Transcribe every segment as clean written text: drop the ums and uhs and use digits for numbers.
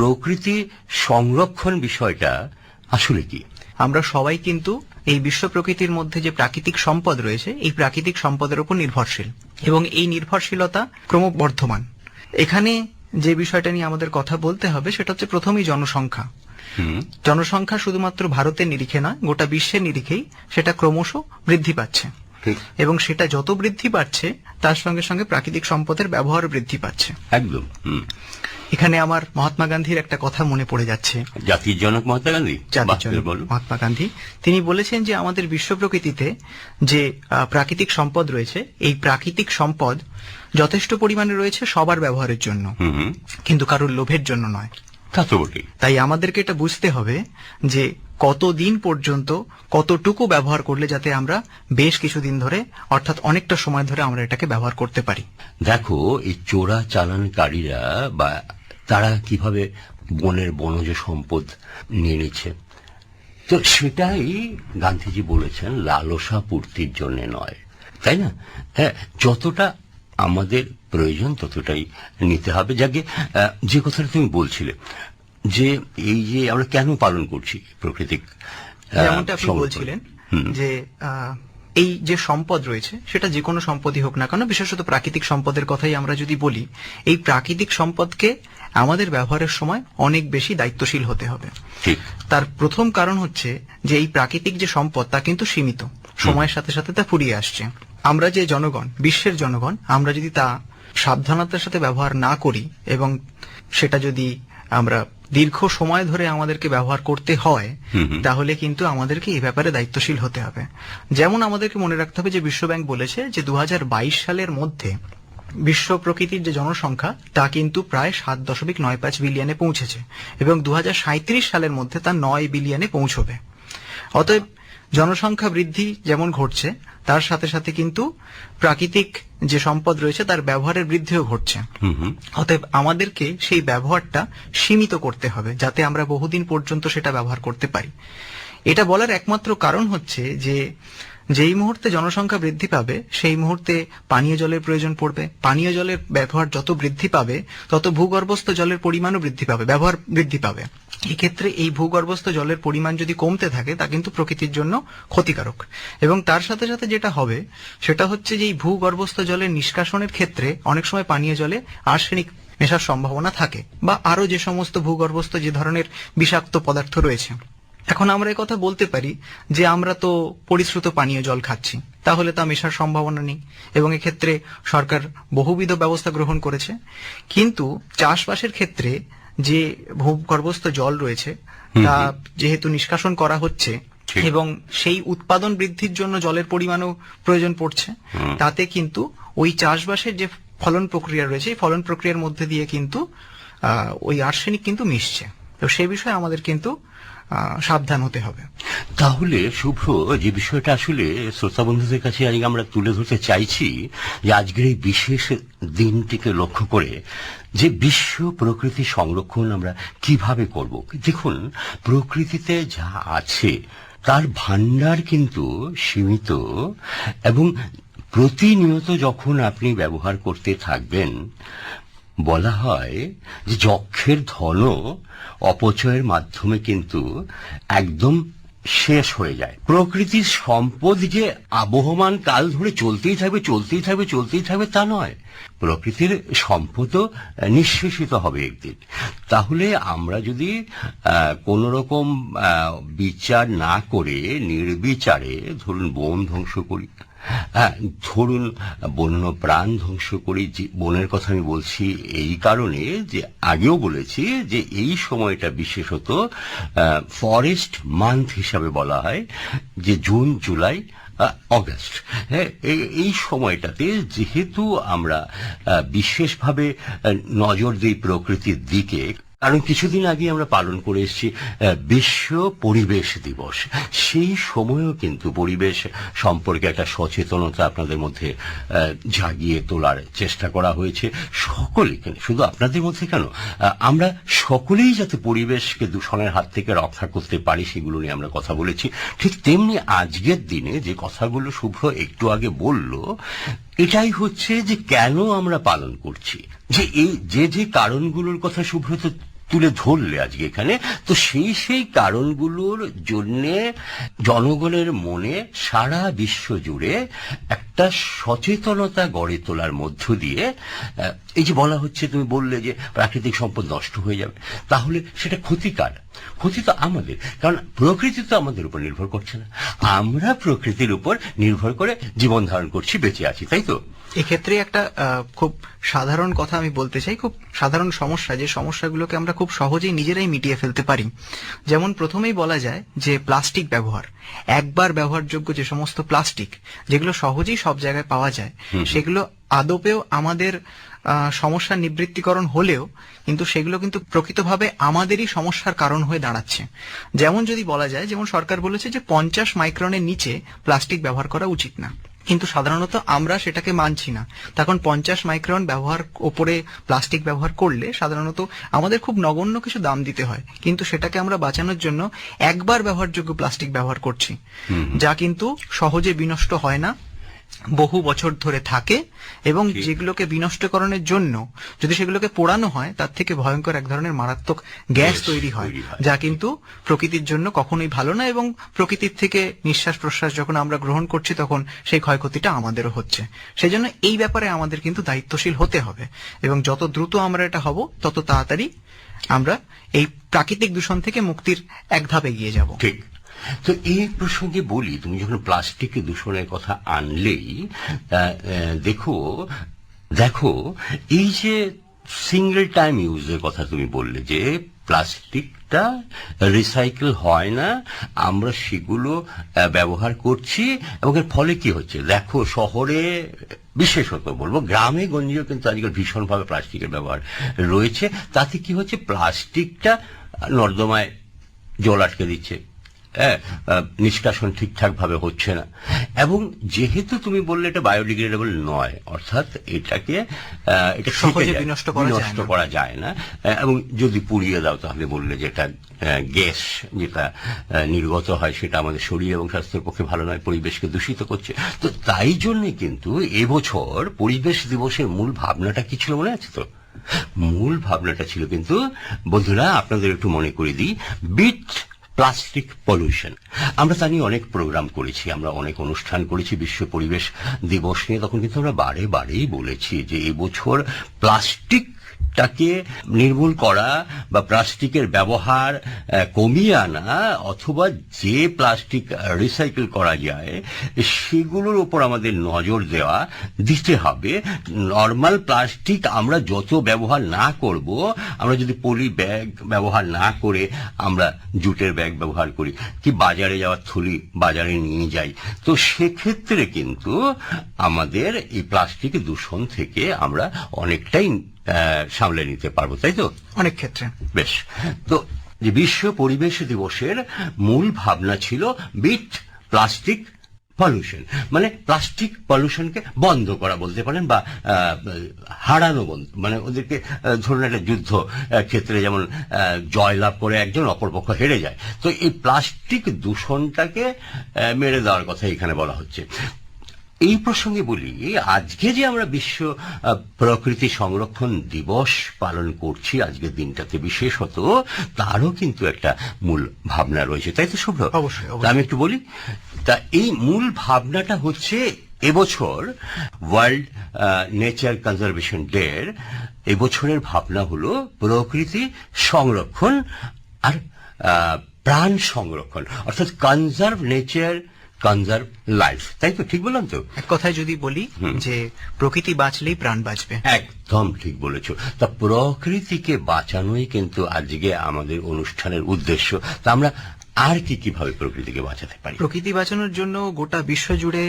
প্রকৃতি সংরক্ষণ বিষয়টা আসলে কি? আমরা সবাই কিন্তু এই বিশ্ব প্রকৃতির মধ্যে যে প্রাকৃতিক সম্পদ রয়েছে এই প্রাকৃতিক সম্পদের উপর নির্ভরশীল, এবং এই নির্ভরশীলতা ক্রমবর্ধমান। এখানে যে বিষয়টা নিয়ে আমাদের কথা বলতে হবে সেটা হচ্ছে প্রথমেই জনসংখ্যা। জনসংখ্যা শুধুমাত্র ভারতের নিরিখে নয়, গোটা বিশ্বের নিরিখেই সেটা ক্রমশ বৃদ্ধি পাচ্ছে, এবং সেটা যত বৃদ্ধি পাচ্ছে তার সঙ্গে সঙ্গে প্রাকৃতিক সম্পদের ব্যবহার বৃদ্ধি পাচ্ছে। একদম। এখানে আমার মহাত্মা গান্ধীর একটা কথা মনে পড়ে যাচ্ছে। জাতির জনক মহাত্মা গান্ধী, মহাত্মা গান্ধী তিনি বলেছেন যে আমাদের বিশ্ব প্রকৃতিতে যে প্রাকৃতিক সম্পদ রয়েছে এই প্রাকৃতিক সম্পদ যথেষ্ট পরিমাণে রয়েছে সবার ব্যবহারের জন্য, কিন্তু কারোর লোভের জন্য নয়। তাই আমাদেরকে এটা বুঝতে হবে যে কতদিন পর্যন্ত কতটুকু ব্যবহার করলে যাতে আমরা বেশ কিছুদিন ধরে, অর্থাৎ অনেকটা সময় ধরে আমরা এটাকে ব্যবহার করতে পারি। দেখো, এই চোরা চালানকারীরা বা তারা কিভাবে বনের বনজ সম্পদ নিয়ে নিচ্ছে, তো সেটাই গান্ধীজি বলেছেন লালসা পূর্তির জন্য নয়, তাই না? হ্যাঁ, যতটা আমাদের প্রয়োজন ততটাই নিতে হবে। যাকে যে কথাটা তুমি বলছিলে যে এই যে আমরা কেন পালন করছি প্রাকৃতিক, যেমনটা আপনি বলছিলেন যে এই যে সম্পদ রয়েছে সেটা যে কোনো সম্পদই হোক না কেন, বিশেষত প্রাকৃতিক সম্পদের কথাই আমরা যদি বলি, এই প্রাকৃতিক সম্পদকে আমাদের ব্যবহারের সময় অনেক বেশি দায়িত্বশীল হতে হবে। তার প্রথম কারণ হচ্ছে যে এই প্রাকৃতিক যে সম্পদ তা কিন্তু সীমিত, সময়ের সাথে সাথে তা ফুরিয়ে আসছে। আমরা যে জনগণ, বিশ্বের জনগণ, আমরা যদি তা সাবধানতার সাথে ব্যবহার না করি এবং সেটা যদি আমরা দীর্ঘ সময় ধরে আমাদেরকে ব্যবহার করতে হয়, তাহলে কিন্তু আমাদেরকে এই ব্যাপারে দায়িত্বশীল হতে হবে। যেমন আমাদেরকে মনে রাখতে হবে যে বিশ্বব্যাংক বলেছে যে 2022 সালের মধ্যে বিশ্ব প্রকৃতির যে জনসংখ্যা তা কিন্তু প্রায় 7.95 বিলিয়নে পৌঁছেছে, এবং 2037 সালের মধ্যে তা 9 বিলিয়নে পৌঁছবে। অতএব জনসংখ্যা বৃদ্ধি যেমন ঘটছে তার সাথে সাথে কিন্তু প্রাকৃতিক যে সম্পদ রয়েছে তার ব্যবহারের বৃদ্ধিও ঘটছে। অতএব আমাদেরকে সেই ব্যবহারটা সীমিত করতে হবে যাতে আমরা বহুদিন পর্যন্ত সেটা ব্যবহার করতে পারি। এটা বলার একমাত্র কারণ হচ্ছে যে যেই মুহূর্তে জনসংখ্যা বৃদ্ধি পাবে সেই মুহূর্তে পানীয় জলের প্রয়োজন পড়বে। পানীয় জলের ব্যবহার যত বৃদ্ধি পাবে তত ভূগর্ভস্থ জলের পরিমাণও বৃদ্ধি পাবে, ব্যবহার বৃদ্ধি পাবে। এক্ষেত্রে এই ভূগর্ভস্থ জলের পরিমাণ যদি কমতে থাকে তা কিন্তু প্রকৃতির জন্য ক্ষতিকারক। এবং তার সাথে সাথে যেটা হবে সেটা হচ্ছে যে এই ভূগর্ভস্থ জলের নিষ্কাশনের ক্ষেত্রে অনেক সময় পানীয় জলে আর্সেনিক মেশার সম্ভাবনা থাকে, বা আরো যে সমস্ত ভূগর্ভস্থ যে ধরনের বিষাক্ত পদার্থ রয়েছে। এখন আমরা এই কথা বলতে পারি যে আমরা তো পরিশ্রুত পানীয় জল খাচ্ছি, তাহলে তা মেশার সম্ভাবনা নেই, এবং এক্ষেত্রে সরকার বহুবিধ ব্যবস্থা গ্রহণ করেছে। কিন্তু চাষবাসের ক্ষেত্রে যে ভূগর্ভস্থ জল রয়েছে তা যেহেতু নিষ্কাশন করা হচ্ছে এবং সেই উৎপাদন বৃদ্ধির জন্য জলের পরিমাণও প্রয়োজন পড়ছে, তাতে কিন্তু ওই চাষবাসের যে ফলন প্রক্রিয়া রয়েছে এই ফলন প্রক্রিয়ার মধ্যে দিয়ে কিন্তু ওই আর্সেনিক কিন্তু মিশছে। তো সেই বিষয়ে আমাদের কিন্তু সাবধান হতে হবে। তাহলে শুভ্র, যে বিষয়টা আসলে শ্রোতা বন্ধুদের কাছে আজকে আমরা তুলে ধরতে চাইছি যে আজকের এই বিশেষ দিনটিকে লক্ষ্য করে যে বিশ্ব প্রকৃতি সংরক্ষণ আমরা কিভাবে করব। দেখুন, প্রকৃতিতে যা আছে তার ভান্ডার কিন্তু সীমিত, এবং প্রতিনিয়ত যখন আপনি ব্যবহার করতে থাকবেন, বলা হয় যে যক্ষের ধনও অপচয়ের মাধ্যমে কিন্তু একদম শেষ হয়ে যায়। প্রকৃতির সম্পদ যে আবহমান কাল ধরে চলতেই থাকবে চলতেই থাকবে চলতেই থাকবে তা নয়, প্রকৃতির সম্পদও নিঃশেষিত হবে একদিন। তাহলে আমরা যদি কোন রকম বিচার না করে নির্বিচারে ধরুন বন ধ্বংস করি, ধরুন বন্য প্রাণ ধ্বংস করি, বনের কথা আমি বলছি এই কারণে যে আগেও বলেছি যে এই সময়টা বিশেষত ফরেস্ট মান্থ হিসাবে বলা হয়, যে জুন জুলাই অগাস্ট, হ্যাঁ, এই সময়টাতে যেহেতু আমরা বিশেষভাবে নজর দিই প্রকৃতির দিকে, কারণ কিছুদিন আগে আমরা পালন করে এসেছি বিশ্ব পরিবেশ দিবস। সেই সময়ও কিন্তু পরিবেশ সম্পর্কে একটা সচেতনতা আপনাদের মধ্যে জাগিয়ে তোলার চেষ্টা করা হয়েছে। সকলেই, শুধু আপনাদের মধ্যে কেন, আমরা সকলেই যাতে পরিবেশকে দূষণের হাত থেকে রক্ষা করতে পারি সেগুলো নিয়ে আমরা কথা বলেছি। ঠিক তেমনি আজকের দিনে যে কথাগুলো শুভ্র একটু আগে বলল, এটাই হচ্ছে যে কেন আমরা পালন করছি, যে এই যে কারণগুলোর কথা শুভ্র তো তুলে ধরলে আজকে এখানে। তো সেই কারণগুলোর জন্যে জনগণের মনে সারা বিশ্ব জুড়ে একটা সচেতনতা গড়ে তোলার মধ্য দিয়ে এই যে বলা হচ্ছে, তুমি বললে যে প্রাকৃতিক সম্পদ নষ্ট হয়ে যাবে, তাহলে সেটা ক্ষতিকার। ক্ষতি তো আমাদের, কারণ প্রকৃতি তো আমাদের উপর নির্ভর করছে না, আমরা প্রকৃতির উপর নির্ভর করে জীবন ধারণ করছি, বেঁচে আছি, তাই তো? এক্ষেত্রে একটা খুব সাধারণ কথা আমি বলতে চাই, খুব সাধারণ সমস্যা, যে সমস্যাগুলোকে আমরা খুব সহজেই নিজেরাই মিটিয়ে ফেলতে পারি। যেমন প্রথমেই বলা যায় যে প্লাস্টিক ব্যবহার, একবার ব্যবহারযোগ্য যে সমস্ত প্লাস্টিক যেগুলো সহজেই সব জায়গায় পাওয়া যায়, সেগুলো আদপেও আমাদের সমস্যার নিবৃত্তিকরণ হলেও কিন্তু সেগুলো কিন্তু প্রকৃতভাবে আমাদেরই সমস্যার কারণ হয়ে দাঁড়াচ্ছে। যেমন যদি বলা যায়, যেমন সরকার বলেছে যে 50 মাইক্রনের নিচে প্লাস্টিক ব্যবহার করা উচিত না, কিন্তু সাধারণত আমরা সেটাকে মানছি না। তখন 50 মাইক্রন ব্যবহার ওপরে প্লাস্টিক ব্যবহার করলে সাধারণত আমাদের খুব নগণ্য কিছু দাম দিতে হয়, কিন্তু সেটাকে আমরা বাঁচানোর জন্য একবার ব্যবহারযোগ্য প্লাস্টিক ব্যবহার করছি, যা কিন্তু সহজে বিনষ্ট হয় না, বহু বছর ধরে থাকে, এবং যেগুলোকে বিনষ্টকরণের জন্য যদি সেগুলোকে পোড়ানো হয় তার থেকে ভয়ঙ্কর এক ধরনের মারাত্মক গ্যাস তৈরি হয়, যা কিন্তু প্রকৃতির জন্য কখনোই ভালো না, এবং প্রকৃতির থেকে নিঃশ্বাস প্রশ্বাস যখন আমরা গ্রহণ করছি তখন সেই ক্ষয়ক্ষতিটা আমাদেরও হচ্ছে। সেই জন্য এই ব্যাপারে আমাদের কিন্তু দায়িত্বশীল হতে হবে, এবং যত দ্রুত আমরা এটা হব তত তাড়াতাড়ি আমরা এই প্রাকৃতিক দূষণ থেকে মুক্তির এক ধাপ এগিয়ে যাব। ঠিক। তো এই প্রসঙ্গে বলি, তুমি যখন প্লাস্টিক দূষণের কথা আনলেই দেখো এই যে সিঙ্গেল টাইম ইউজের কথা তুমি বললে, যে প্লাস্টিকটা রিসাইকেল হয় না, আমরা সেগুলো ব্যবহার করছি, এবং এর ফলে কি হচ্ছে দেখো, শহরে বিশেষত বলবো, গ্রামে গঞ্জেও কিন্তু আজকাল ভীষণভাবে প্লাস্টিকের ব্যবহার রয়েছে। তাতে কি হচ্ছে, প্লাস্টিকটা নর্দমায় জল আটকে দিচ্ছে, নিষ্কাশন ঠিকঠাক ভাবে হচ্ছে না, এবং যেহেতু তুমি বললে এটা বায়োডিগ্রেডেবল নয়, অর্থাৎ এটা সহজে বিনষ্ট করা যায় না, এবং যদি পুড়িয়ে দাও তাহলে বললে যে এটা গ্যাস যেটা নির্গত হয় সেটা আমাদের শরীর এবং স্বাস্থ্যের পক্ষে ভালো নয়, পরিবেশকে দূষিত করছে। তো তাই জন্যে কিন্তু এবছর পরিবেশ দিবসের মূল ভাবনাটা কি ছিল মনে আছে তো? মূল ভাবনাটা ছিল কিন্তু, বন্ধুরা আপনাদের একটু মনে করে দিই, বিট প্লাস্টিক পলিউশন। আমরা তা নিয়ে অনেক প্রোগ্রাম করেছি, আমরা অনেক অনুষ্ঠান করেছি বিশ্ব পরিবেশ দিবস নিয়ে। তখন কিন্তু আমরা বারেই বলেছি যে এবছর প্লাস্টিকটাকে নির্মূল করা বা প্লাস্টিকের ব্যবহার কমিয়ে আনা, অথবা যে প্লাস্টিক রিসাইকেল করা যায় সেগুলোর উপর আমাদের নজর দিতে হবে। নর্মাল প্লাস্টিক আমরা যত ব্যবহার না করব, আমরা যদি পলি ব্যাগ ব্যবহার না করে আমরা জুটের ব্যাগ ব্যবহার করি, কি বাজারে যাওয়ার থলি বাজারে নিয়ে যাই, তো সেক্ষেত্রে কিন্তু আমাদের এই প্লাস্টিক দূষণ থেকে আমরা অনেকটাই সামলে নিতে পারবো, তাই তো? অনেক ক্ষেত্রে। বেশ। তো যে বিশ্ব পরিবেশ দিবসের মূল ভাবনা ছিল বিট প্লাস্টিক পলিউশন, মানে প্লাস্টিক পলিউশনকে বন্ধ করা বলতে পারেন, বা হারানো বন্ধ, মানে ওদেরকে ধরুন একটা যুদ্ধ ক্ষেত্রে যেমন জয়লাভ করে একজন, অপরপক্ষ হেরে যায়, তো এই প্লাস্টিক দূষণটাকে মেরে দেওয়ার কথা এখানে বলা হচ্ছে। এই প্রসঙ্গে বলি, আজকে যে আমরা বিশ্ব প্রকৃতি সংরক্ষণ দিবস পালন করছি, আজকের দিনটাতে বিশেষত, তারও কিন্তু একটা মূল ভাবনা রয়েছে, তাই তো শুভ্র? অবশ্যই। আমি একটু বলি, তা এই মূল ভাবনাটা হচ্ছে এবছর ওয়ার্ল্ড নেচার কনজারভেশন ডে এর এবছরের ভাবনা হলো প্রকৃতি সংরক্ষণ আর প্রাণ সংরক্ষণ, অর্থাৎ কনজার্ভ নেচার, কনজার্ভ লাইফ, তাই তো? ঠিক বললাম তো? এক কথায় যদি বলি যে প্রকৃতি বাঁচলেই প্রাণ বাঁচবে। একদম ঠিক বলেছো। তা প্রকৃতিকে বাঁচানোই কিন্তু আজকে আমাদের অনুষ্ঠানের উদ্দেশ্য। তা আমরা আর কিভাবে প্রকৃতিকে বাঁচাতে পারি? প্রকৃতি বাঁচানোর জন্য গোটা বিশ্ব জুড়ে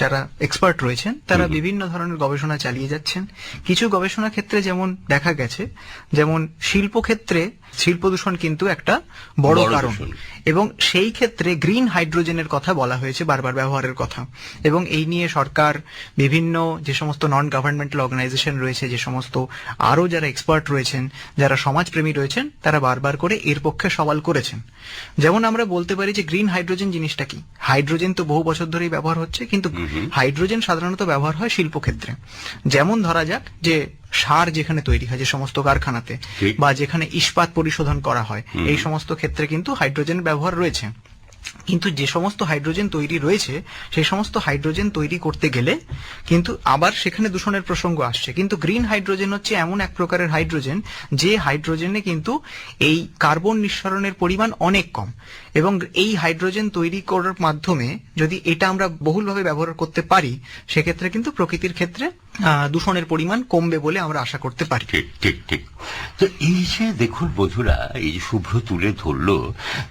যারা এক্সপার্ট রয়েছেন তারা বিভিন্ন ধরনের গবেষণা চালিয়ে যাচ্ছেন। কিছু গবেষণা ক্ষেত্রে যেমন দেখা গেছে, যেমন শিল্প ক্ষেত্রে শিল্প দূষণ কিন্তু একটা বড় কারণ, এবং সেই ক্ষেত্রে গ্রিন হাইড্রোজেনের কথা বলা হয়েছে, বারবার ব্যবহারের কথা, এবং এই নিয়ে সরকার, বিভিন্ন যে সমস্ত নন গভর্নমেন্টাল অর্গানাইজেশন রয়েছে, যে সমস্ত আরো যারা এক্সপার্ট রয়েছেন, যারা সমাজপ্রেমী রয়েছেন, তারা বারবার করে এর পক্ষে সওয়াল করেছেন। যেমন যেমন আমরা বলতে পারি যে গ্রিন হাইড্রোজেন জিনিসটা কি। হাইড্রোজেন তো বহু বছর ধরেই ব্যবহার হচ্ছে, কিন্তু হাইড্রোজেন সাধারণত ব্যবহার হয় শিল্পক্ষেত্রে। যেমন ধরা যাক যে সার যেখানে তৈরি হয়, যে সমস্ত কারখানাতে বা যেখানে ইস্পাত পরিশোধন করা হয়, এই সমস্ত ক্ষেত্রে কিন্তু হাইড্রোজেনের ব্যবহার রয়েছে। কিন্তু যে সমস্ত হাইড্রোজেন তৈরি রয়েছে, সেই সমস্ত হাইড্রোজেন তৈরি করতে গেলে কিন্তু আবার সেখানে দূষণের প্রসঙ্গ আসছে। কিন্তু গ্রিন হাইড্রোজেন হচ্ছে এমন এক প্রকারের হাইড্রোজেন যে হাইড্রোজেনে কিন্তু এই কার্বন নিঃসরণের পরিমাণ অনেক কম, এবং এই হাইড্রোজেন তৈরি করার মাধ্যমে যদি এটা আমরা বহুলভাবে ব্যবহার করতে পারি, সেক্ষেত্রে কিন্তু প্রকৃতির ক্ষেত্রে দূষণের পরিমাণ কমবে বলে আমরা আশা করতে পারি। ঠিক ঠিক ঠিক। তো এই যে দেখুন বন্ধুরা, এই যে শুভ্র তুলে ধরলো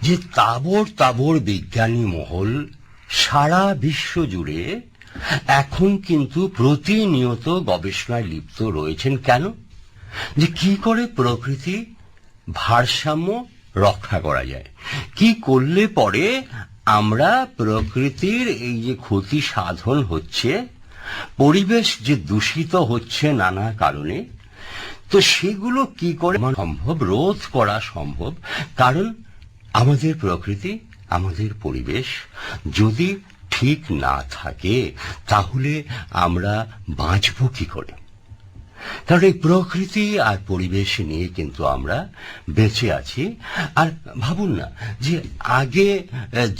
যে তাবড় তাবড় বিজ্ঞানী মহল সারা বিশ্ব জুড়ে এখন কিন্তু প্রতিনিয়ত গবেষণায় লিপ্ত রয়েছেন। কেন? যে কি করে প্রকৃতি ভারসাম্য রক্ষা করা যায়, কি করলে পরে আমরা প্রকৃতির এই যে ক্ষতি সাধন হচ্ছে, পরিবেশ যে দূষিত হচ্ছে নানা কারণে, তো সেগুলো কি করে সম্ভব, রোধ করা সম্ভব। কারণ আমাদের প্রকৃতি, আমাদের পরিবেশ যদি ঠিক না থাকে তাহলে আমরা বাঁচব কি করে? কারণ এই প্রকৃতি আর পরিবেশ নিয়ে কিন্তু আমরা বেঁচে আছি। আর ভাবুন না যে আগে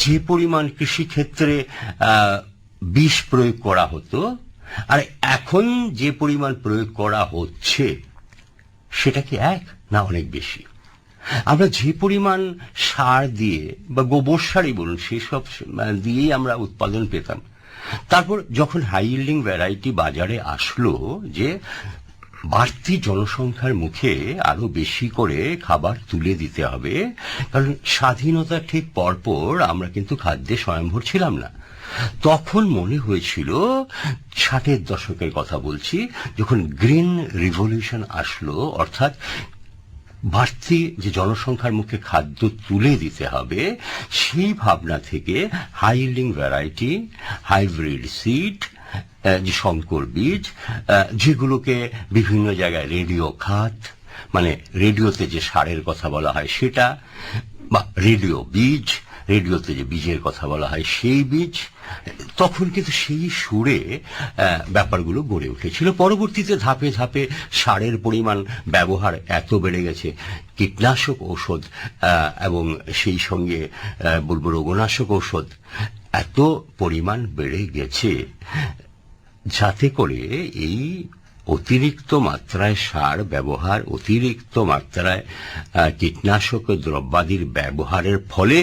যে পরিমাণ কৃষিক্ষেত্রে বিষ প্রয়োগ করা হতো আর এখন যে পরিমাণ প্রয়োগ করা হচ্ছে, সেটা কি এক না অনেক বেশি? আমরা যে পরিমাণ সার দিয়ে বা গোবর সারই বলুন, সেসব দিয়েই আমরা উৎপাদন পেতাম। তারপর যখন হাই ইল্ডিং ভ্যারাইটি বাজারে আসলো, যে বাড়তি জনসংখ্যার মুখে আরো বেশি করে খাবার তুলে দিতে হবে, কারণ স্বাধীনতার ঠিক পরপর আমরা কিন্তু খাদ্যে স্বয়ংভর ছিলাম না। তখন মনে হয়েছিল, 60-এর দশকের কথা বলছি, যখন গ্রিন রিভলিউশন আসলো, অর্থাৎ বাড়তি যে জনসংখ্যার মুখে খাদ্য তুলে দিতে হবে, সেই ভাবনা থেকে high yielding variety, hybrid seed, যে সংকর বীজ, যেগুলোকে বিভিন্ন জায়গায় রেডিও খাত, মানে রেডিওতে যে সারের কথা বলা হয় সেটা, বা রেডিও বীজ, রেডিওতে যে বীজের কথা বলা হয় সেই বীজ, তখন কিন্তু সেই সুরে ব্যাপারগুলো গড়ে উঠেছিল। পরবর্তীতে ধাপে ধাপে সারের পরিমাণ ব্যবহার এত বেড়ে গেছে, কীটনাশক ঔষধ এবং সেই সঙ্গে বলবো রোগনাশক ঔষধ এত পরিমাণ বেড়ে গেছে, যাতে করে এই অতিরিক্ত মাত্রায় সার ব্যবহার, অতিরিক্ত মাত্রায় কীটনাশক দ্রব্যাদির ব্যবহারের ফলে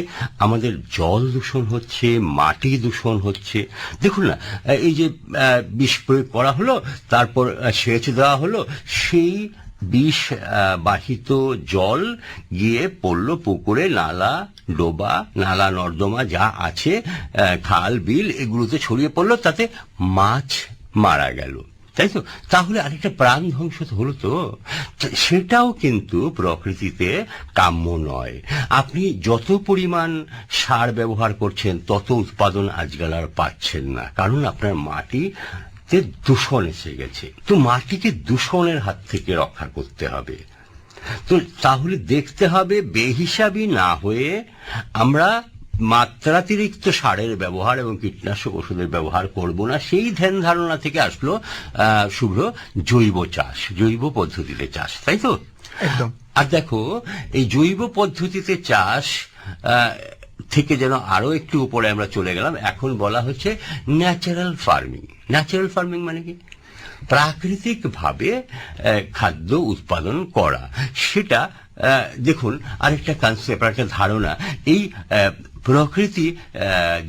আমাদের জল দূষণ হচ্ছে, মাটি দূষণ হচ্ছে। দেখুন না, এই যে বিষ প্রয়োগ করা হলো, তারপর সেচ দেওয়া হলো, সেই বিষ বাহিত জল গিয়ে পড়লো পুকুরে, নালা, ডোবা, নালা নর্দমা যা আছে, খাল বিল, এগুলোতে ছড়িয়ে পড়লো, তাতে মাছ মারা গেল, তাই তো? তাহলে আরেকটা প্রাণ ধ্বংস হলো। তো সেটাও কিন্তু প্রকৃতিতে কাম্য নয়। আপনি যত পরিমাণ সার ব্যবহার করছেন তত উৎপাদন আজকাল আর পাচ্ছেন না, কারণ আপনার মাটিতে দূষণ এসে গেছে। তো মাটিকে দূষণের হাত থেকে রক্ষা করতে হবে। তো তাহলে দেখতে হবে বেহিসাবি না হয়ে আমরা মাত্রাতিরিক্ত সারের ব্যবহার এবং কীটনাশক ওষুধের ব্যবহার করব না। সেই ধ্যান ধারণা থেকে আসলো শুভ্র জৈব চাষ, জৈব পদ্ধতিতে চাষ, তাই তো? একদম। আর দেখো, এই জৈব পদ্ধতিতে চাষ থেকে যেন আরো একটু উপরে আমরা চলে গেলাম, এখন বলা হচ্ছে ন্যাচারাল ফার্মিং। ন্যাচারাল ফার্মিং মানে কি? প্রাকৃতিক ভাবে খাদ্য উৎপাদন করা। সেটা দেখুন আরেকটা কনসেপ্ট, আরেকটা ধারণা। এই প্রকৃতি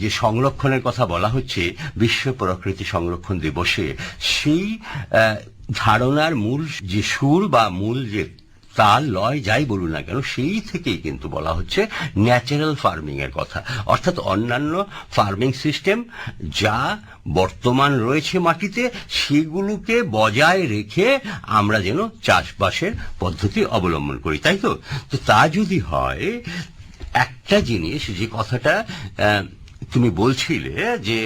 যে সংরক্ষণের কথা বলা হচ্ছে বিশ্ব প্রকৃতি সংরক্ষণ দিবসে, সেই ধারণার মূল যে সুর বা মূল যে তাল লয় যাই বলুন না কেন, সেই থেকেই কিন্তু বলা হচ্ছে ন্যাচারাল ফার্মিং এর কথা। অর্থাৎ অন্যান্য ফার্মিং সিস্টেম যা বর্তমান রয়েছে মাটিতে, সেগুলোকে বজায় রেখে আমরা যেন চাষবাসের পদ্ধতি অবলম্বন করি, তাই তো? তো তা যদি হয়, একটা জিনিস যে কথাটা তুমি বলছিলে যে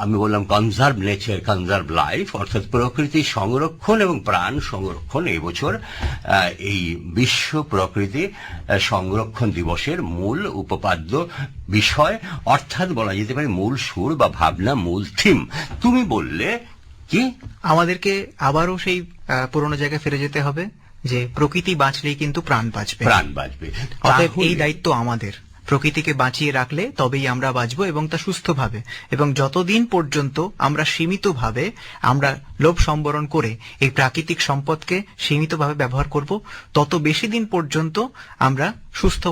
আমি বললাম কনজার্ভ নেচার কনজার্ভ লাইফ, অর্থাৎ প্রকৃতি সংরক্ষণ এবং প্রাণ সংরক্ষণ এবছর এই বিশ্ব প্রকৃতি সংরক্ষণ দিবসের মূল উপপাদ্য বিষয়, অর্থাৎ বলা যেতে পারে মূল সুর বা ভাবনা, মূল থিম। তুমি বললে কি আমাদেরকে আবারও সেই পুরোনো জায়গায় ফিরে যেতে হবে যে প্রকৃতি বাঁচলেই কিন্তু প্রাণ বাঁচবে। প্রাণ বাঁচবে। অতএব এই দায়িত্ব আমাদের, প্রকৃতিকে বাঁচিয়ে রাখলে তবেই আমরা বাঁচবো এবং তা সুস্থভাবে। এবং যতদিন পর্যন্ত আমরা সীমিতভাবে আমরা লোভ সম্বরণ করে এই প্রাকৃতিক সম্পদকে সীমিতভাবে ব্যবহার করব, তত বেশি দিন পর্যন্ত আমরা সুস্থ